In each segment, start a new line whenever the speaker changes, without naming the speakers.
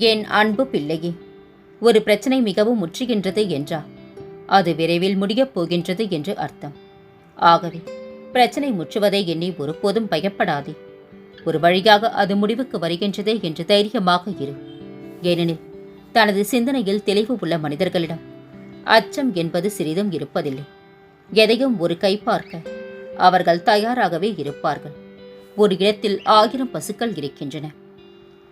என் அன்பு பிள்ளையே, ஒரு பிரச்சனை மிகவும் முற்றுகின்றது என்றால் அது விரைவில் முடியப் போகின்றது என்று அர்த்தம். ஆகவே பிரச்சனை முற்றுவதை எண்ணி ஒருபோதும் பயப்படாதே. ஒரு வழியாக அது முடிவுக்கு வருகின்றதே என்று தைரியமாக இரு. ஏனெனில் தனது சிந்தனையில் தெளிவு உள்ள மனிதர்களிடம் அச்சம் என்பது சிறிதும் இருப்பதில்லை. எதையும் ஒரு கை பார்க்க அவர்கள் தயாராகவே இருப்பார்கள். ஒரு இடத்தில் 1000 பசுக்கள் இருக்கின்றன.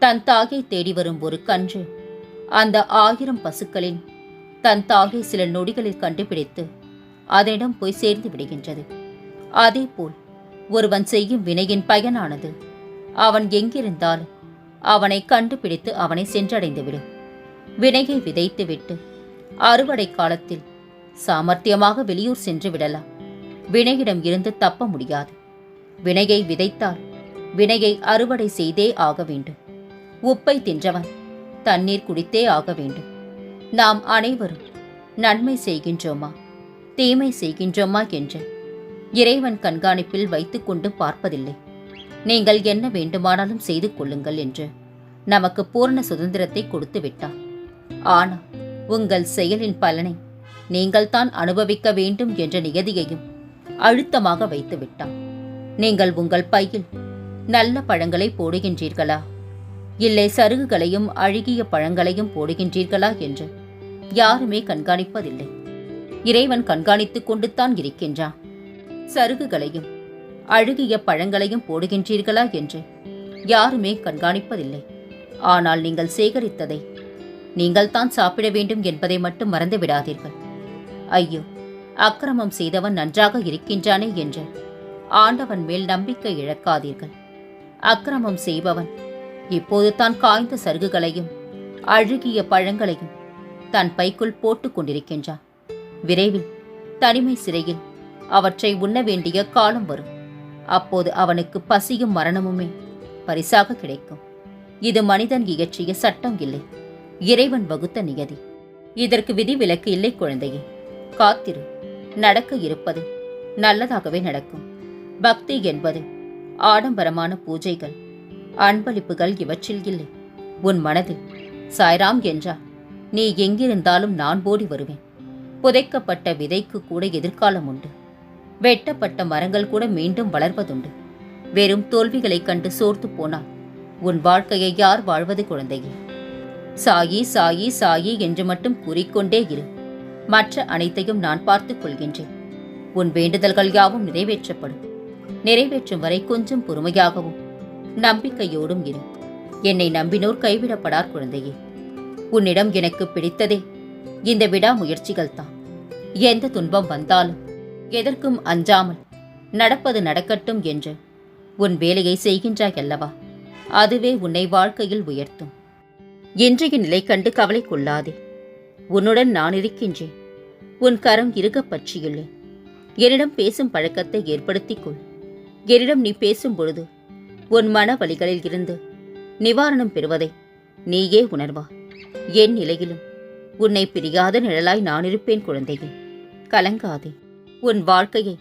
தன் தாயை தேடி வரும் ஒரு கன்று அந்த 1000 பசுக்களின் தன் தாயை சில நொடிகளில் கண்டுபிடித்து அதனிடம் போய் சேர்ந்து விடுகின்றது. அதேபோல் ஒருவன் செய்யும் வினையின் பயனானது அவன் எங்கிருந்தாலும் அவனை கண்டுபிடித்து அவனை சென்றடைந்துவிடும். வினையை விதைத்துவிட்டு அறுவடை காலத்தில் சாமர்த்தியமாக வெளியூர் சென்று விடலாம். வினையிடம் இருந்து தப்ப முடியாது. வினையை விதைத்தால் வினையை அறுவடை செய்தே ஆக வேண்டும். உப்பை தின்றவன் தண்ணீர் குடித்தே ஆக வேண்டும். நாம் அனைவரும் நன்மை செய்கின்றோமா தீமை செய்கின்றோமா என்று இறைவன் கண்காணிப்பில் வைத்துக்கொண்டு பார்ப்பதில்லை. நீங்கள் என்ன வேண்டுமானாலும் செய்து கொள்ளுங்கள் என்று நமக்கு பூர்ண சுதந்திரத்தை கொடுத்து விட்டார். ஆனால் உங்கள் செயலின் பலனை நீங்கள் தான் அனுபவிக்க வேண்டும் என்ற நியதியையும் அழுத்தமாக வைத்து விட்டார். நீங்கள் உங்கள் பையில் நல்ல பழங்களை போடுகின்றீர்களா, இல்லை சருகுகளையும் அழுகிய பழங்களையும் போடுகின்றீர்களா என்று யாருமே கண்காணிப்பதில்லை. இறைவன் கண்காணித்துக் கொண்டுத்தான் இருக்கின்றான். சருகுகளையும் அழுகிய பழங்களையும் போடுகின்றீர்களா என்று யாருமே கண்காணிப்பதில்லை. ஆனால் நீங்கள் சேகரித்ததை நீங்கள் தான் சாப்பிட வேண்டும் என்பதை மட்டும் மறந்து விடாதீர்கள். ஐயோ, அக்கிரமம் செய்தவன் நன்றாக இருக்கின்றானே என்று ஆண்டவன் மேல் நம்பிக்கை இழக்காதீர்கள். அக்கிரமம் செய்பவன் இப்போது தான் காய்ந்த சருகுகளையும் அழுகிய பழங்களையும் தன் பைக்குள் போட்டுக் கொண்டிருக்கின்றான். விரைவில் தனிமை சிறையில் அவற்றை உண்ண வேண்டிய காலம் வரும். அப்போது அவனுக்கு பசியும் மரணமுமே பரிசாக கிடைக்கும். இது மனிதன் இயற்றிய சட்டம் இல்லை, இறைவன் வகுத்த நியதி. இதற்கு விதிவிலக்கு இல்லை குழந்தையே. காத்திரு. நடக்க இருப்பது நல்லதாகவே நடக்கும். பக்தி என்பது ஆடம்பரமான பூஜைகள் அன்பளிப்புகள் இவற்றில் இல்லை. உன் மனதில் சாய்ராம் என்றால் நீ எங்கிருந்தாலும் நான் ஓடி வருவேன். புதைக்கப்பட்ட விதைக்கு கூட எதிர்காலம் உண்டு. வெட்டப்பட்ட மரங்கள் கூட மீண்டும் வளர்வதுண்டு. வெறும் தோல்விகளைக் கண்டு சோர்த்து போனால் உன் வாழ்க்கையை யார் வாழ்வது குழந்தையே? சாயி சாயி சாயி என்று மட்டும் கூறிக்கொண்டே இரு. மற்ற அனைத்தையும் நான் பார்த்துக் கொள்கின்றேன். உன் வேண்டுதல்கள் யாவும் நிறைவேற்றப்படும். நிறைவேற்றும் வரை கொஞ்சம் பொறுமையாகவும் நம்பிக்கையோடும் இரு. என்னை நம்பினோர் கைவிடப்படார் குழந்தையே. உன்னிடம் எனக்கு பிடித்ததே இந்த விடாமுயற்சிகள் தான். எந்த துன்பம் வந்தாலும் எதற்கும் அஞ்சாமல் நடப்பது நடக்கட்டும் என்று உன் வேலையை செய்கின்றாய் அல்லவா? அதுவே உன்னை வாழ்க்கையில் உயர்த்தும். இன்றைய நிலை கண்டு கவலை கொள்ளாதே. உன்னுடன் நான் இருக்கின்றேன். உன் கரம் இருக பற்றியுள்ளேன். என்னிடம் பேசும் பழக்கத்தை ஏற்படுத்திக் கொள். என்னிடம் நீ பேசும் பொழுது உன் மன வலிகளில் இருந்து நிவாரணம் பெறுவதை நீயே உணர்வா. என் நிலையிலும் உன்னை பிரியாத நிழலாய் நான் இருப்பேன் குழந்தையே. கலங்காதே. உன் வாழ்க்கையை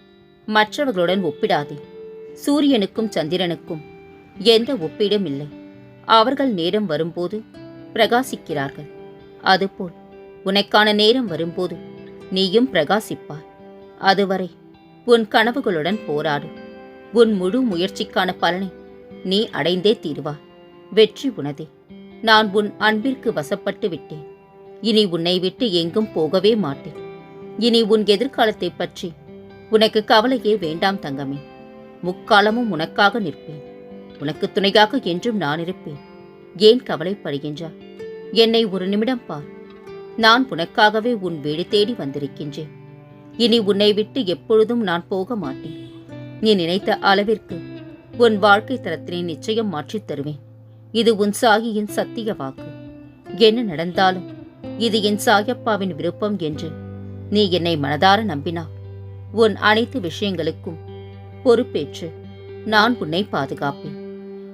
மற்றவர்களுடன் ஒப்பிடாதே. சூரியனுக்கும் சந்திரனுக்கும் எந்த ஒப்பீடும் இல்லை. அவர்கள் நேரம் வரும்போது பிரகாசிக்கிறார்கள். அதுபோல் உனக்கான நேரம் வரும்போது நீயும் பிரகாசிப்பாய். அதுவரை உன் கனவுகளுடன் போராடு. உன் முழு முயற்சிக்கான பலனை நீ அடைந்தே தீருவாய். வெற்றி உனதே. நான் உன் அன்பிற்கு வசப்பட்டு விட்டேன். இனி உன்னை விட்டு எங்கும் போகவே மாட்டேன். இனி உன் எதிர்காலத்தை பற்றி உனக்கு கவலையே வேண்டாம் தங்கமே. முக்காலமும் உனக்காக நிற்பேன். உனக்கு துணையாக என்றும் நான் இருப்பேன். ஏன் கவலைப்படுகின்றாய்? என்னை ஒரு நிமிடம் பார். நான் உனக்காகவே உன் வீடு தேடி வந்திருக்கின்றேன். இனி உன்னை விட்டு எப்பொழுதும் நான் போக மாட்டேன். நீ நினைத்த அளவிற்கு உன் வாழ்க்கை தரத்தினை நிச்சயம் மாற்றித் தருவேன். இது உன் சாயியின் சத்திய வாக்கு. என்ன நடந்தாலும் இது என் சாயப்பாவின் விருப்பம் என்று நீ என்னை மனதார நம்பினார் உன் அனைத்து விஷயங்களுக்கும் பொறுப்பேற்று நான் உன்னை பாதுகாப்பேன்.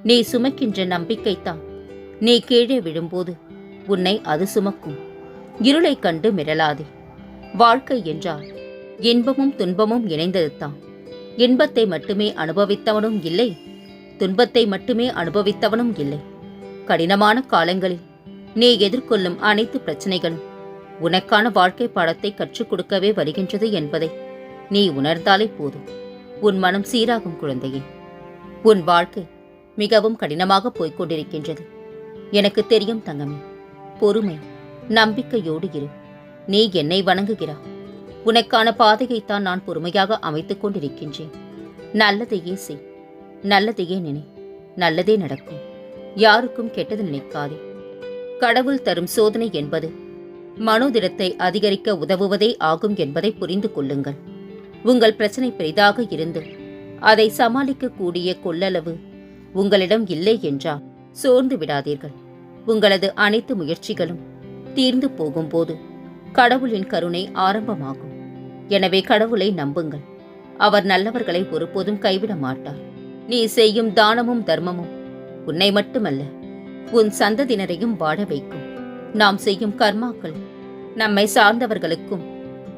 நீ சுமக்கின்ற நம்பிக்கைத்தான் நீ கீழே விழும்போது உன்னை அது சுமக்கும். இருளைக் கண்டு மிரளாதே. வாழ்க்கை என்றால் இன்பமும் துன்பமும் இணைந்ததுதான். இன்பத்தை மட்டுமே அனுபவித்தவனும் இல்லை, துன்பத்தை மட்டுமே அனுபவித்தவனும் இல்லை. கடினமான காலங்களில் நீ எதிர்கொள்ளும் அனைத்து பிரச்சனைகளும் உனக்கான வாழ்க்கை பாடத்தை கற்றுக் கொடுக்கவே வருகின்றது என்பதை நீ உணர்ந்தாலே போதும். உன் மனம் சீராகும் குழந்தையே. உன் வாழ்க்கை மிகவும் கடினமாக போய்க் கொண்டிருக்கின்றது. எனக்கு தெரியும் தங்கமே. பொறுமை, நம்பிக்கையோடு இரு. நீ என்னை வணங்குகிறாய். உனக்கான பாதையைத்தான் நான் பொறுமையாக அமைத்துக் கொண்டிருக்கின்றேன். நல்லதையே செய், நல்லதையே நினை, நல்லதே நடக்கும். யாருக்கும் கெட்டது நினைக்காதே. கடவுள் தரும் சோதனை என்பது மனோதிடத்தை அதிகரிக்க உதவுவதே ஆகும் என்பதை புரிந்து கொள்ளுங்கள். உங்கள் பிரச்சனை பெரிதாக இருந்து அதை சமாளிக்கக்கூடிய கொள்ளளவு உங்களிடம் இல்லை என்றால் சோர்ந்து விடாதீர்கள். உங்களது அனைத்து முயற்சிகளும் தீர்ந்து போகும்போது கடவுளின் கருணை ஆரம்பமாகும். எனவே கடவுளை நம்புங்கள். அவர் நல்லவர்களை ஒருபோதும் கைவிட மாட்டார். நீ செய்யும் தானமும் தர்மமும் உன்னை மட்டுமல்ல, உன் சந்ததியினரையும் வாழ வைக்கும். நாம் செய்யும் கர்மாக்கள் நம்மை சார்ந்தவர்களுக்கும்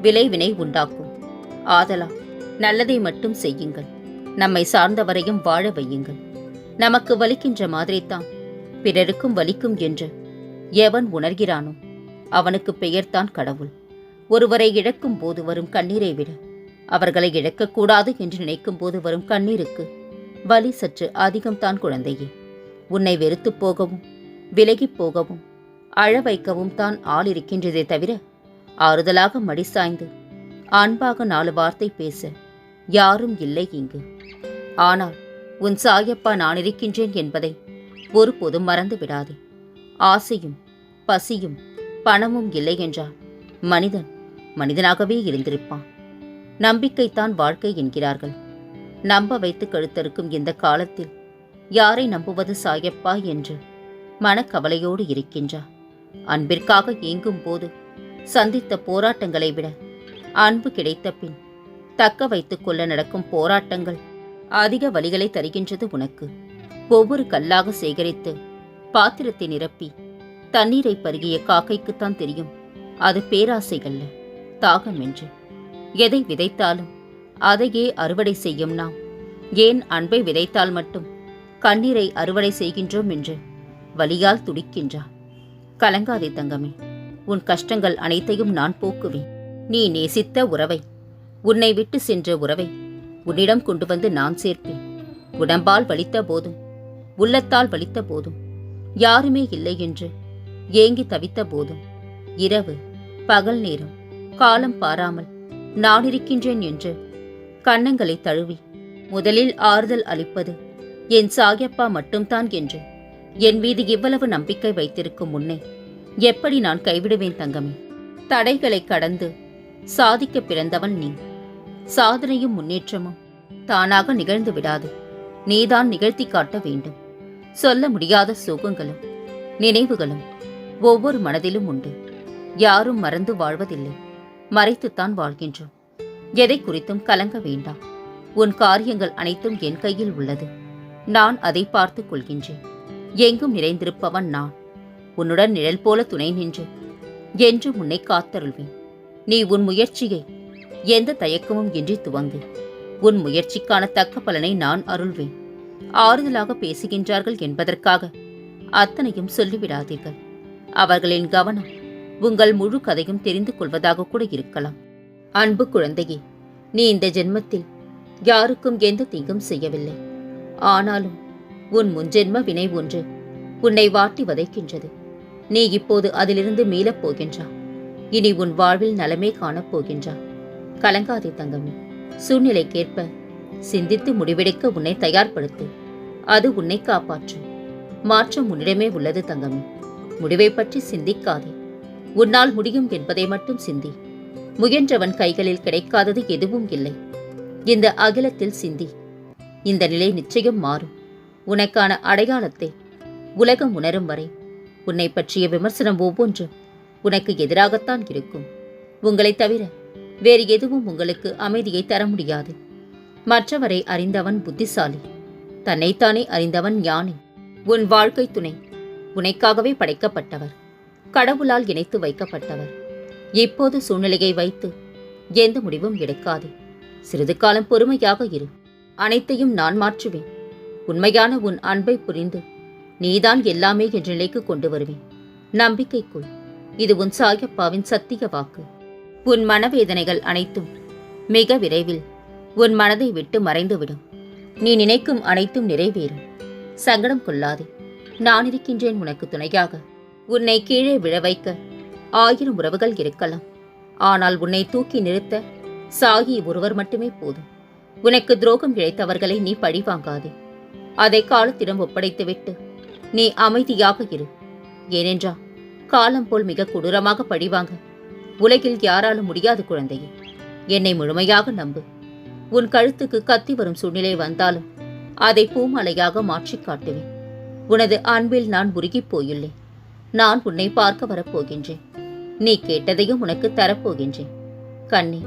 விளைவினை உண்டாக்கும். ஆதலால் நல்லதை மட்டும் செய்யுங்கள். நம்மை சார்ந்தவரையும் வாழ வையுங்கள். நமக்கு வலிக்கின்ற மாதிரித்தான் பிறருக்கும் வலிக்கும் என்று எவன் உணர்கிறானோ அவனுக்கு பெயர்தான் கடவுள். ஒருவரை இழக்கும் போது வரும் கண்ணீரை விட அவர்களை இழக்கக்கூடாது என்று நினைக்கும் போது வரும் கண்ணீருக்கு வலி சற்று அதிகம்தான் குழந்தையே. உன்னை வெறுத்து போகவும் விலகிப் போகவும் அழ வைக்கவும் தான் ஆள் இருக்கின்றதே தவிர ஆறுதலாக மடி சாய்ந்து அன்பாக 4 வார்த்தை பேச யாரும் இல்லை இங்கு. ஆனால் உன் சாயப்பா நான் இருக்கின்றேன் என்பதை ஒருபோதும் மறந்து விடாதே. ஆசையும் பசியும் பணமும் இல்லை என்றால் மனிதன் மனிதனாகவே இருந்திருப்பான். நம்பிக்கைத்தான் வாழ்க்கை என்கிறார்கள். நம்ப வைத்து கழுத்தறுக்கும் இந்த காலத்தில் யாரை நம்புவது சாயப்பா என்று மனக்கவலையோடு இருக்கின்றார். அன்பிற்காக ஏங்கும் போது சந்தித்த போராட்டங்களை விட அன்பு கிடைத்த பின் தக்க வைத்துக் கொள்ள நடக்கும் போராட்டங்கள் அதிக வலிகளை தருகின்றது உனக்கு. ஒவ்வொரு கல்லாக சேகரித்து பாத்திரத்தை நிரப்பி தண்ணீரை பருகிய காக்கைக்குத்தான் தெரியும் அது பேராசைகள்ல தாகம் என்று. எதை விதைத்தாலும் அதையே அறுவடை செய்யும் நாம் ஏன் அன்பை விதைத்தால் மட்டும் கண்ணீரை அறுவடை செய்கின்றோம் என்று வலியால் துடிக்கின்றார். கலங்காதே தங்கமே. உன் கஷ்டங்கள் அனைத்தையும் நான் போக்குவேன். நீ நேசித்த உறவை, உன்னை விட்டு சென்ற உறவை உன்னிடம் கொண்டு வந்து நான் சேர்ப்பேன். உடம்பால் வலித்த போதும் உள்ளத்தால் வலித்த போதும் யாருமே இல்லை என்று ஏங்கி தவித்த போதும் இரவு பகல் நேரம் காலம் பாராமல் நான் இருக்கின்றேன் என்று கன்னங்களை தழுவி முதலில் ஆறுதல் அளிப்பது என் சாயப்பா மட்டும்தான் என்று என் மீது இவ்வளவு நம்பிக்கை வைத்திருக்கும் உன்னை எப்படி நான் கைவிடுவேன் தங்கமே? தடைகளை கடந்து சாதிக்க பிறந்தவன் நீ. சாதனையும் முன்னேற்றமும் தானாக நிகழ்ந்து விடாது. நீதான் நிகழ்த்தி காட்ட வேண்டும். சொல்ல முடியாத சுகங்களும் நினைவுகளும் ஒவ்வொரு மனதிலும் உண்டு. யாரும் மறந்து வாழ்வதில்லை, மறைத்துத்தான் வாழ்கின்றோம். எதை குறித்தும் கலங்க வேண்டாம். உன் காரியங்கள் அனைத்தும் என் கையில் உள்ளது. நான் அதை பார்த்துக் கொள்கின்றேன். எங்கும் நிறைந்திருப்பவன் நான். உன்னுடன் நிழல் போல துணை நின்று என்றும் உன்னை காத்தருள்வேன். நீ உன் முயற்சியை எந்த தயக்கமும் இன்றி துவங்கு. உன் முயற்சிக்கான தக்க பலனை நான் அருள்வேன். ஆறுதலாக பேசுகின்றார்கள் என்பதற்காக அத்தனையும் சொல்லிவிடாதீர்கள். அவர்களின் கவனம் உங்கள் முழு கதையும் தெரிந்து கொள்வதாக கூட இருக்கலாம். அன்பு குழந்தையே, நீ இந்த ஜென்மத்தில் யாருக்கும் எந்த தீங்கும் செய்யவில்லை. ஆனாலும் உன் முன்ஜென்ம வினை ஒன்று உன்னை வாட்டி வதைக்கின்றது. நீ இப்போது அதிலிருந்து மீளப் போகின்றா. இனி உன் வாழ்வில் நலமே காணப் போகின்றா. கலங்காதே தங்கமே. சூழ்நிலைக்கேற்ப சிந்தித்து முடிவெடுக்க உன்னை தயார்படுத்து. அது உன்னை காப்பாற்றும். மாற்றம் உன்னிடமே உள்ளது தங்கமே. முடிவை பற்றி சிந்திக்காதே. உன்னால் முடியும் என்பதை மட்டும் சிந்தி. முயன்றவன் கைகளில் கிடைக்காதது எதுவும் இல்லை. இந்த அகிலத்தில் சிந்தி. இந்த நிலை நிச்சயம் மாறும். உனக்கான அடையாளத்தை உலகம் உணரும் வரை உன்னை பற்றிய விமர்சனம் ஒவ்வொன்றும் உனக்கு எதிராகத்தான் இருக்கும். உங்களை தவிர வேறு எதுவும் உங்களுக்கு அமைதியை தர முடியாது. மற்றவரை அறிந்தவன் புத்திசாலி. தன்னைத்தானே அறிந்தவன் ஞானி. உன் வாழ்க்கை துணை உனக்காகவே படைக்கப்பட்டவர். கடவுளால் இணைத்து வைக்கப்பட்டவர். இப்போது சூழ்நிலையை வைத்து எந்த முடிவும் எடுக்காதே. சிறிது காலம் பொறுமையாக இரு. அனைத்தையும் நான் மாற்றுவேன். உண்மையான உன் அன்பை புரிந்து நீதான் எல்லாமே என்ற நிலைக்கு கொண்டு வருவேன். நம்பிக்கை கொள். இது உன் சாயப்பாவின் சத்திய வாக்கு. உன் மனவேதனைகள் அனைத்தும் மிக விரைவில் உன் மனதை விட்டு மறைந்துவிடும். நீ நினைக்கும் அனைத்தும் நிறைவேறும். சங்கடம் கொள்ளாதே. நான் இருக்கின்றேன் உனக்கு துணையாக. உன்னை கீழே விழ வைக்க 1000 உறவுகள் இருக்கலாம். ஆனால் உன்னை தூக்கி நிறுத்த சாயி ஒருவர் மட்டுமே போதும். உனக்கு துரோகம் இழைத்தவர்களை நீ பழிவாங்காதே. அதை காலத்திடம் ஒப்படைத்துவிட்டு நீ அமைதியாக இரு. ஏனென்றால் காலம் போல் மிக கொடூரமாக பழிவாங்க உலகில் யாராலும் முடியாது குழந்தையே. என்னை முழுமையாக நம்பு. உன் கழுத்துக்கு கத்தி வரும் சூழ்நிலை வந்தாலும் அதை பூமாலையாக மாற்றிக் காட்டுவேன். உனது அன்பில் நான் உருகிப் போயுள்ளேன். நான் உன்னை பார்க்க வரப்போகின்றேன். நீ கேட்டதையும் உனக்கு தரப்போகின்றேன். கண்ணே,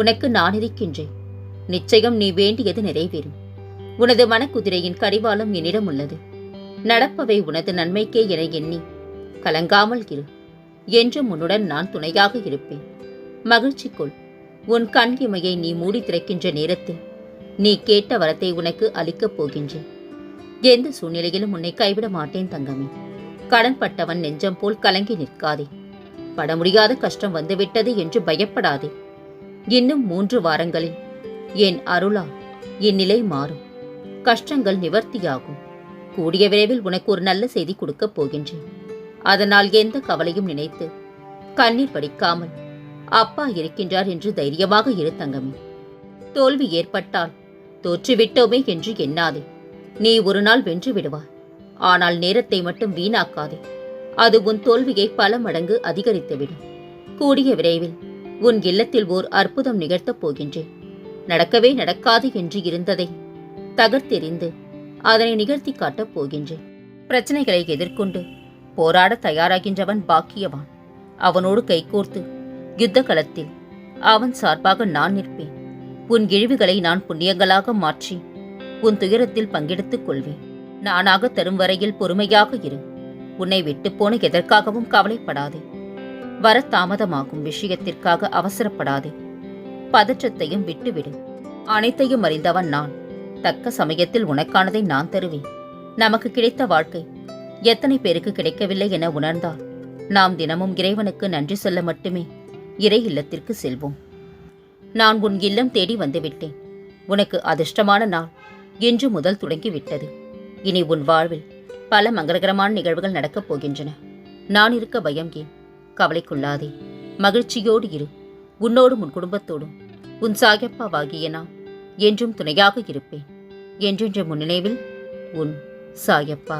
உனக்கு நான் இருக்கின்றேன். நிச்சயம் நீ வேண்டியது நிறைவேறும். உனது மனக்குதிரையின் கடிவாளம் என்னிடம் உள்ளது. நடப்பவை உனது நன்மைக்கே என எண்ணி கலங்காமல் இரு. என்றும் உன்னுடன் நான் துணையாக இருப்பேன். மகிழ்ச்சி கொள். உன் கண் இமையை நீ மூடி திறக்கின்ற நேரத்தில் நீ கேட்ட வரத்தை உனக்கு அளிக்கப் போகின்றேன். எந்த சூழ்நிலையிலும் உன்னை கைவிட மாட்டேன் தங்கமே. கடன்பட்டவன் நெஞ்சம் போல் கலங்கி நிற்காதே. பட முடியாத கஷ்டம் வந்துவிட்டது என்று பயப்படாதே. இன்னும் 3 வாரங்களில் என் அருளால் என் நிலை மாறும். கஷ்டங்கள் நிவர்த்தியாகும். கூடிய விரைவில் உனக்கு ஒரு நல்ல செய்தி கொடுக்கப் போகின்றேன். அதனால் எந்த கவலையும் நினைத்து கண்ணீர் வடிக்காமல் அப்பா இருக்கின்றார் என்று தைரியமாக இரு தங்கமே. தோல்வி ஏற்பட்டால் தோற்றுவிட்டோமே என்று எண்ணாதே. நீ ஒரு நாள் வென்று விடுவாய். ஆனால் நேரத்தை மட்டும் வீணாக்காதே. அது உன் தோல்வியை பல மடங்கு அதிகரித்துவிடும். கூடிய விரைவில் உன் இல்லத்தில் ஓர் அற்புதம் நிகழ்த்தப் போகின்றேன். நடக்கவே நடக்காது என்று இருந்ததை தகர்த்தெறிந்து அதனை நிகழ்த்தி காட்டப் போகின்றேன். பிரச்சனைகளை எதிர்கொண்டு போராட தயாராகின்றவன் பாக்கியவான். அவனோடு கைகோர்த்து யுத்த களத்தில் அவன் சார்பாக நான் நிற்பேன். உன் இழிவுகளை நான் புண்ணியங்களாக மாற்றி உன் துயரத்தில் பங்கெடுத்துக் கொள்வேன். நானாக தரும் வரையில் பொறுமையாக இரு. உன்னை விட்டுப்போன எதற்காகவும் கவலைப்படாதே. வர தாமதமாகும் விஷயத்திற்காக அவசரப்படாதே. பதற்றத்தையும் விட்டுவிடு. அனைத்தையும் அறிந்தவன் நான். தக்க சமயத்தில் உனக்கானதை நான் தருவேன். நமக்கு கிடைத்த வாழ்க்கை எத்தனை பேருக்கு கிடைக்கவில்லை என உணர்ந்தால் நாம் தினமும் இறைவனுக்கு நன்றி சொல்ல மட்டுமே இறை இல்லத்திற்கு செல்வோம். நான் உன் இல்லம் தேடி வந்துவிட்டேன். உனக்கு அதிர்ஷ்டமான நாள் இன்று முதல் தொடங்கிவிட்டது. இனி உன் வாழ்வில் பல மங்களகரமான நிகழ்வுகள் நடக்கப் போகின்றன. நான் இருக்க பயம் ஏன்? கவலைக்குள்ளாதே. மகிழ்ச்சியோடு இரு. உன்னோடும் உன் குடும்பத்தோடும் உன் சாயப்பாவாகிய நான் என்றும் துணையாக இருப்பேன். என்றென்று முன்னினைவில் உன் சாயப்பா.